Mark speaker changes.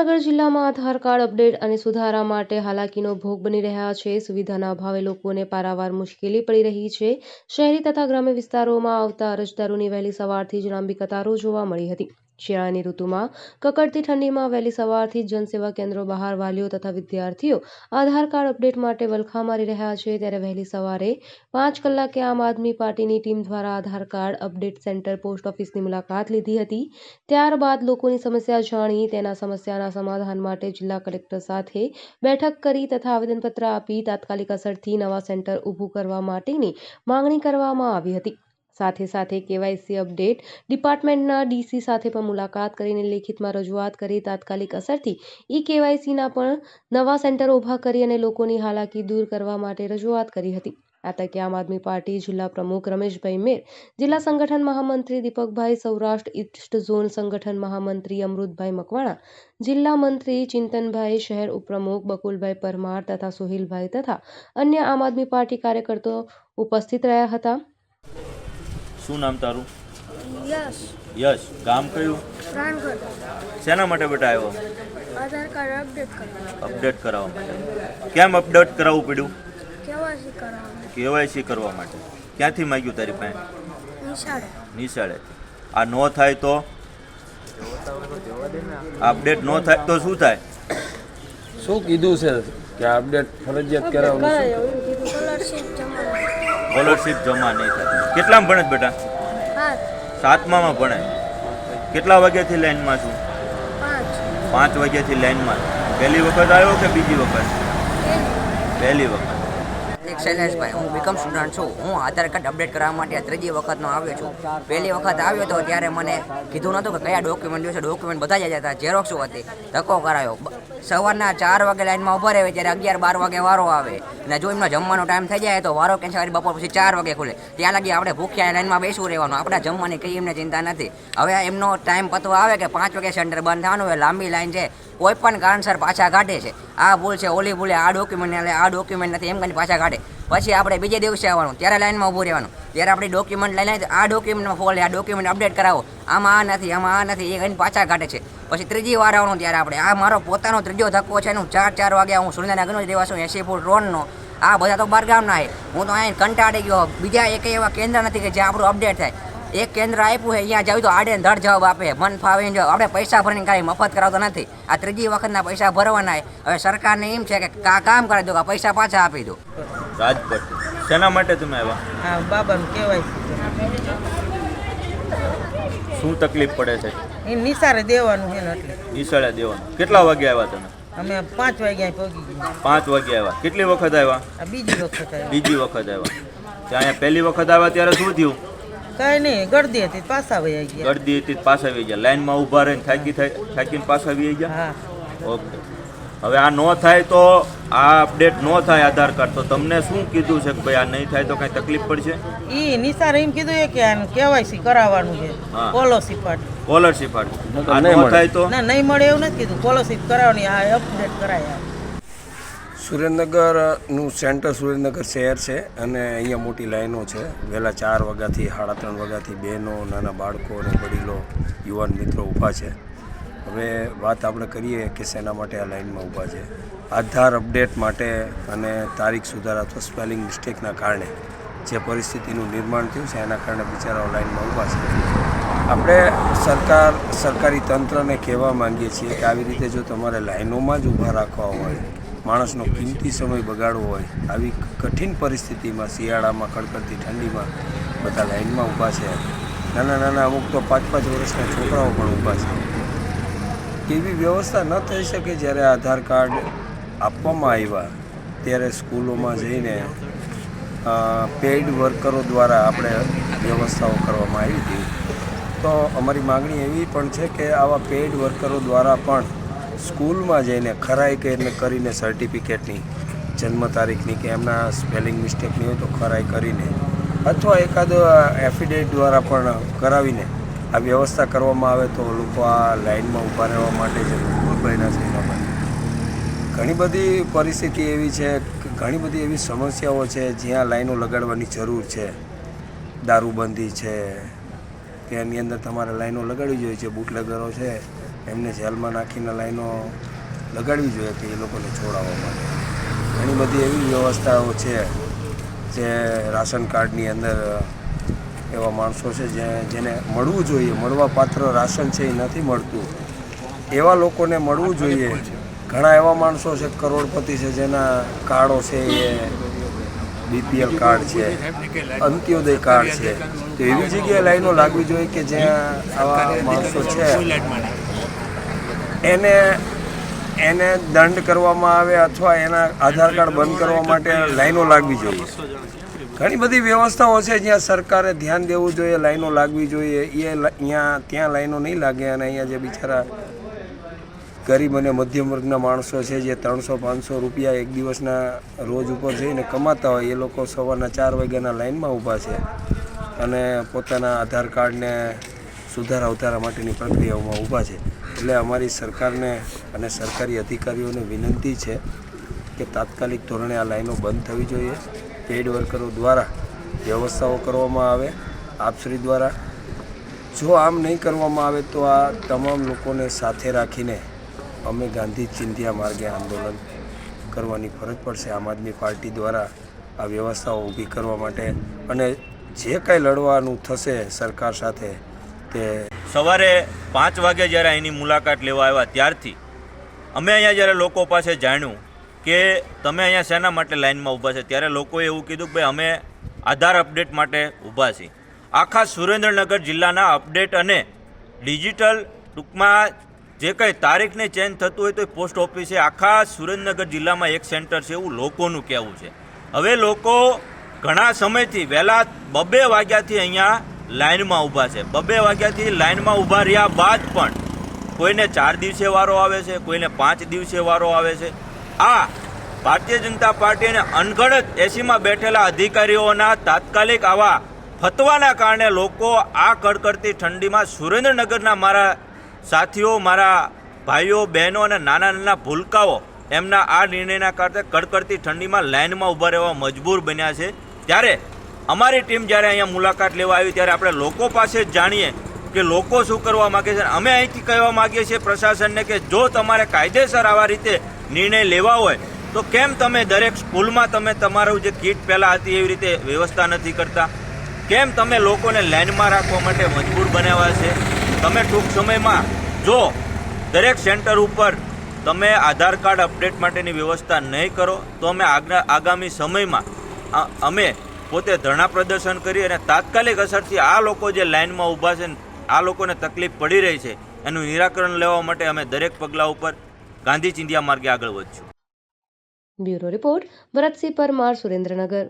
Speaker 1: સુરેન્દ્રનગર જિલ્લામાં આધાર card update અને સુધારા માટે હાલાકીનો ભોગ બની રહ્યા છે। સુવિધાના અભાવે લોકોને પારાવાર મુશ્કેલી પડી રહી છે। શહેરી તથા ગ્રામ્ય વિસ્તારોમાં આવતા અરજદારોની વહેલી સવારથી જ લાંબી કતારો જોવા મળી હતી। શિયાળાની ઋતુમાં કકડતી ઠંડીમાં વહેલી સવારથી જ જનસેવા કેન્દ્રો બહાર વાલીઓ તથા વિદ્યાર્થીઓ આધાર કાર્ડ અપડેટ માટે વલખા મારી રહ્યા છે। ત્યારે વહેલી સવારે 5 કલાકે આમ આદમી પાર્ટીની ટીમ દ્વારા આધાર કાર્ડ અપડેટ સેન્ટર પોસ્ટ ઓફિસની મુલાકાત લીધી હતી। ત્યારબાદ લોકોની સમસ્યા જાણી તેના સમસ્યાના સમાધાન માટે જિલ્લા કલેક્ટર સાથે બેઠક કરી તથા આવેદનપત્ર આપી તાત્કાલિક અસરથી નવા સેન્ટર ઊભું કરવા માટેની માંગણી કરવામાં આવી હતી। સાથે સાથે કેવાયસી અપડેટ ડિપાર્ટમેન્ટના ડીસી સાથે પણ મુલાકાત કરીને લેખિતમાં રજૂઆત કરી તાત્કાલિક અસરથી કેવાયસીના પણ નવા સેન્ટરો ઊભા કરી અને લોકોની હાલાકી દૂર કરવા માટે રજૂઆત કરી હતી। આ તકે આમ આદમી પાર્ટી જિલ્લા પ્રમુખ રમેશભાઈ મેર, જિલ્લા સંગઠન મહામંત્રી દીપકભાઈ, સૌરાષ્ટ્ર ઈસ્ટ ઝોન સંગઠન મહામંત્રી અમૃતભાઈ મકવાણા, જિલ્લા મંત્રી ચિંતનભાઈ, શહેર ઉપપ્રમુખ બકુલભાઈ પરમાર તથા સોહિલભાઈ તથા અન્ય આમ આદમી પાર્ટી કાર્યકર્તાઓ ઉપસ્થિત રહ્યા હતા।
Speaker 2: શું નામ તારું?
Speaker 3: યશ।
Speaker 2: યશ, ગામ કયું?
Speaker 3: રાણગઢ।
Speaker 2: શેના માટે બેટા આવ્યો?
Speaker 3: આધાર કાર્ડ અપડેટ કરવા।
Speaker 2: અપડેટ કરાવવા માટે। કેમ અપડેટ કરાવવું પડ્યું?
Speaker 3: કેવાયસી કરાવવા।
Speaker 2: કેવાયસી કરવા માટે। ક્યાંથી માંગ્યું તારી પાસે?
Speaker 3: નિશાળે।
Speaker 2: નિશાળેથી। આ નો થાય તો? અપડેટ નો થાય તો શું થાય?
Speaker 4: શું કીધું છે કે અપડેટ ફરજિયાત કરાવવું?
Speaker 2: સ્કોલરશીપ જમા નહીં થાય। કેટલામાં ભણે છે બેટા? 7મામાં ભણે। કેટલા વાગ્યાથી લાઈનમાં છું? 5 વાગ્યાથી લાઈનમાં। પહેલી વખત આવ્યો કે બીજી વખત? પહેલી વખત।
Speaker 5: એક શૈલેષભાઈ, હું બીકોમ સ્ટુડન્ટ છું। હું આધાર કાર્ડ અપડેટ કરવા માટે આ ત્રીજી વખતનો આવ્યો છું। પહેલી વખત આવ્યો તો ત્યારે મને કીધું નહોતું કે કયા ડોક્યુમેન્ટ જોઈશે। ડોક્યુમેન્ટ બધા જ હતા, ઝેરોક્સ હતી, ધક્કો કરાયો। સવારના 4 વાગે લાઈનમાં ઊભા રહે ત્યારે 11-12 વાગે વારો આવે અને જો એમનો જમવાનો ટાઈમ થઈ જાય તો વારો કેન્સલ કરી બપોર પછી 4 વાગે ખુલે। ત્યાં લાગી આપણે ભૂખ્યા લાઈનમાં બેસવું રહેવાનું, આપણે જમવાની કંઈ એમને ચિંતા નથી। હવે એમનો ટાઈમ પતવા આવે કે 5 વાગે સેન્ટર બંધ થવાનું હોય, લાંબી લાઈન છે, કોઈ પણ કારણસર પાછા કાઢે છે। આ ભૂલ છે, ઓલી ભૂલે, આ ડોક્યુમેન્ટ આ ડોક્યુમેન્ટ નથી એમ કરીને પાછા કાઢે। પછી આપણે બીજે દિવસે આવવાનું, ત્યારે લાઈનમાં ઊભું રહેવાનું, ત્યારે આપણે ડોક્યુમેન્ટ લઈ લઈએ, આ ડોક્યુમેન્ટમાં ફોલ, આ ડોક્યુમેન્ટ અપડેટ કરાવો, આમાં આ નથી, આમાં આ નથી, એ કહીને પાછા કાઢે છે। પછી ત્રીજી વાર આવવાનું ત્યારે આપણે આ મારો પોતાનો ત્રીજો ધક્કો છે એનું 4 વાગે હું સુરેન્દ્રનગરનો જ રહેવાસું, 80 ફૂટ રોડનો। આ બધા તો બહારગામના છે, હું તો અહીં કંટાળી ગયો। બીજા એક એવા કેન્દ્ર નથી કે જ્યાં આપણું અપડેટ થાય। એક કેન્દ્ર આપ્યું છે, અહીંયા જાવ તો આડે ધડ જવાબ આપે, મન ફાવે જાવ, આપણે પૈસા ભરીને કાંઈ મફત કરાવતો નથી। આ ત્રીજી વખતના પૈસા ભરવાના છે। હવે સરકારને એમ છે કે કામ કરી દો, પૈસા પાછા આપી દો।
Speaker 2: રાજકોટ શેના માટે તમે આવ્યા?
Speaker 6: હા, બાબાનું કહેવાય
Speaker 2: શું તકલીફ પડે છે?
Speaker 6: એ નિશાળે દેવાનું છે ને એટલે
Speaker 2: નિશાળે દેવાનું। કેટલા વાગે આવ્યા તમે?
Speaker 6: અમે 5 વાગ્યા પહોંચી ગયા।
Speaker 2: 5 વાગે આવ્યા। કેટલી વખત આવ્યા?
Speaker 6: આ બીજી વખત આવ્યા।
Speaker 2: બીજી વખત આવ્યા। ત્યાં પહેલી વખત આવ્યા ત્યારે શું થયું?
Speaker 6: કઈ નહીં, ગળદી હતી પાછા વહી ગયા।
Speaker 2: ગળદી હતી પાછા આવી ગયા। લાઈનમાં ઊભા રહીને થાકીને પાછા આવી ગયા।
Speaker 6: હા,
Speaker 2: ઓકે। હવે આ નો થાય તો, આ અપડેટ નો થાય આધાર કાર્ડ તો તમને શું કીધું છે કે ભાઈ આ નહીં થાય તો કાંઈ તકલીફ પડશે?
Speaker 6: ઈ નિશાળે એમ કીધું કે આ કેવાયસી કરાવવાનું છે,
Speaker 2: હા।
Speaker 6: સ્કોલરશીપ
Speaker 2: સ્કોલરશીપ આ નો થાય તો?
Speaker 6: ના, નહીં મળે એવું નથી કીધું, સ્કોલરશીપ કરાવવાની, આ અપડેટ કરાય।
Speaker 4: સુરેન્દ્રનગરનું સેન્ટર સુરેન્દ્રનગર શહેર છે અને અહીંયા મોટી લાઈનો છે। વહેલા 4 વાગ્યાથી 3:30 વાગ્યાથી બહેનો, નાના બાળકો અને વડીલો, યુવાન મિત્રો ઊભા છે। હવે વાત આપણે કરીએ કે શેના માટે આ લાઈનમાં ઊભા છે। આધાર અપડેટ માટે અને તારીખ સુધારા અથવા સ્પેલિંગ મિસ્ટેકના કારણે જે પરિસ્થિતિનું નિર્માણ થયું છે એના કારણે બિચારાઓ લાઈનમાં ઊભા છે। આપણે સરકારી તંત્રને કહેવા માંગીએ છીએ કે આવી રીતે જો તમારે લાઈનોમાં જ ઊભા રાખવા હોય, માણસનો કિંમતી સમય બગાડવો હોય, આવી કઠિન પરિસ્થિતિમાં શિયાળામાં કડકડતી ઠંડીમાં બધા લાઈનમાં ઊભા છે। નાના અમુક તો 5-5 વર્ષના છોકરાઓ પણ ઊભા છે। એવી વ્યવસ્થા ન થઈ શકે। જ્યારે આધાર કાર્ડ આપવામાં આવ્યા ત્યારે સ્કૂલોમાં જઈને પેઇડ વર્કરો દ્વારા આપણે વ્યવસ્થાઓ કરવામાં આવી હતી। તો અમારી માગણી એવી પણ છે કે આવા પેઇડ વર્કરો દ્વારા પણ સ્કૂલમાં જઈને ખરાઈ કરીને સર્ટિફિકેટની, જન્મ તારીખની કે એમના સ્પેલિંગ મિસ્ટેકની હોય તો ખરાઈ કરીને અથવા એકાદ એફિડેવિટ દ્વારા પણ કરાવીને આ વ્યવસ્થા કરવામાં આવે તો લોકો આ લાઈનમાં ઊભા રહેવા માટે જે બન્યા છે એના માટે ઘણી બધી પરિસ્થિતિ એવી છે, ઘણી બધી એવી સમસ્યાઓ છે જ્યાં લાઈનો લગાડવાની જરૂર છે। દારૂબંધી છે કે એની અંદર તમારે લાઈનો લગાડવી જોઈએ છે, બુટલેગરો છે એમને જેલમાં નાખીને લાઈનો લગાડવી જોઈએ કે એ લોકોને છોડાવવા માટે. ઘણી બધી એવી વ્યવસ્થાઓ છે જે રાશન કાર્ડની અંદર એવા માણસો છે જેને મળવું જોઈએ, મળવા પાત્ર રાશન છે એ નથી મળતું, એવા લોકોને મળવું જોઈએ. ઘણા એવા માણસો છે કરોડપતિ છે જેના કાર્ડો છે એ BPL કાર્ડ છે, અંત્યોદય કાર્ડ છે. તો એવી જગ્યાએ લાઈનો લાગવી જોઈએ કે જ્યાં આવા માણસો છે એને દંડ કરવામાં આવે અથવા એના આધાર કાર્ડ બંધ કરવા માટે લાઈનો લાગવી જોઈએ. ઘણી બધી વ્યવસ્થાઓ છે જ્યાં સરકારે ધ્યાન દેવું જોઈએ, લાઈનો લાગવી જોઈએ. ત્યાં લાઈનો નહીં લાગે અને અહીંયા જે બિચારા ગરીબ અને મધ્યમ વર્ગના માણસો છે જે 300-500 રૂપિયા એક દિવસના રોજ ઉપર જઈને કમાતા હોય, એ લોકો સવારના 4 વાગ્યાના લાઈનમાં ઊભા છે અને પોતાના આધાર કાર્ડને સુધારા ઉધારા માટેની પ્રક્રિયાઓમાં ઊભા છે. એટલે અમારી સરકારને અને સરકારી અધિકારીઓને વિનંતી છે કે તાત્કાલિક ધોરણે આ લાઈનો બંધ થવી જોઈએ. પેઇડ વર્કરો દ્વારા વ્યવસ્થાઓ કરવામાં આવે આપશ્રી દ્વારા. જો આમ નહીં કરવામાં આવે તો આ તમામ લોકોને સાથે રાખીને અમે ગાંધી ચિંધ્યા માર્ગે આંદોલન કરવાની ફરજ પડશે આમ આદમી પાર્ટી દ્વારા આ વ્યવસ્થાઓ ઊભી કરવા માટે. અને જે કાંઈ લડવાનું થશે સરકાર સાથે તે
Speaker 2: સવારે 5 વાગે જ્યારે અહીંની મુલાકાત લેવા આવ્યા ત્યારથી અમે અહીંયા જ્યારે લોકો પાસે જાણ્યું કે તમે અહીંયા શેના માટે લાઇનમાં ઊભા છે, ત્યારે લોકોએ એવું કીધું કે ભાઈ અમે આધાર અપડેટ માટે ઊભા છીએ. આખા સુરેન્દ્રનગર જિલ્લાના અપડેટ અને ડિજિટલ ટૂંકમાં જે કંઈ તારીખને ચેન્જ થતું હોય તો પોસ્ટ ઓફિસે આખા સુરેન્દ્રનગર જિલ્લામાં એક સેન્ટર છે એવું લોકોનું કહેવું છે. હવે લોકો ઘણા સમયથી વહેલા 2 વાગ્યાથી અહીંયા લાઇનમાં ઊભા છે. 2 વાગ્યાથી લાઇનમાં ઊભા રહ્યા બાદ પણ કોઈને 4 દિવસે વારો આવે છે, કોઈને 5 દિવસે વારો આવે છે. આ ભારતીય જનતા પાર્ટી અને અનગણત એસીમાં બેઠેલા અધિકારીઓના તાત્કાલિક આવા ફતવાના કારણે લોકો આ કડકડતી ઠંડીમાં સુરેન્દ્રનગરના મારા સાથીઓ, મારા ભાઈઓ બહેનો અને નાના નાના ભૂલકાઓ એમના આ નિર્ણયના કારણે કડકડતી ઠંડીમાં લાઇનમાં ઊભા રહેવા મજબૂર બન્યા છે. ત્યારે અમારી ટીમ જ્યારે અહીંયા મુલાકાત લેવા આવી ત્યારે આપણે લોકો પાસે જ જાણીએ કે લોકો શું કરવા માગે છે. અમે અહીંથી કહેવા માગીએ છીએ પ્રશાસનને કે જો તમારે કાયદેસર આવા રીતે નિર્ણય લેવા હોય તો કેમ તમે દરેક સ્કૂલમાં તમે તમારું જે કીટ પહેલાં હતી એવી રીતે વ્યવસ્થા નથી કરતા? કેમ તમે લોકોને લાઇનમાં રાખવા માટે મજબૂર બનાવ્યા છે? તમે ટૂંક સમયમાં જો દરેક સેન્ટર ઉપર તમે આધાર કાર્ડ અપડેટ માટેની વ્યવસ્થા નહીં કરો તો અમે આગામી સમયમાં અમે પોતે ધરણા પ્રદર્શન કરી અને તાત્કાલિક અસરથી આ લોકો જે લાઇનમાં ઊભા છે, આ લોકોને તકલીફ પડી રહી છે, એનું નિરાકરણ લેવા માટે અમે દરેક પગલાં ઉપર ગાંધી ચિંધ્યા માર્ગે આગળ વધશું.
Speaker 1: Bureau report Bharatsinh Parmar, Surendranagar.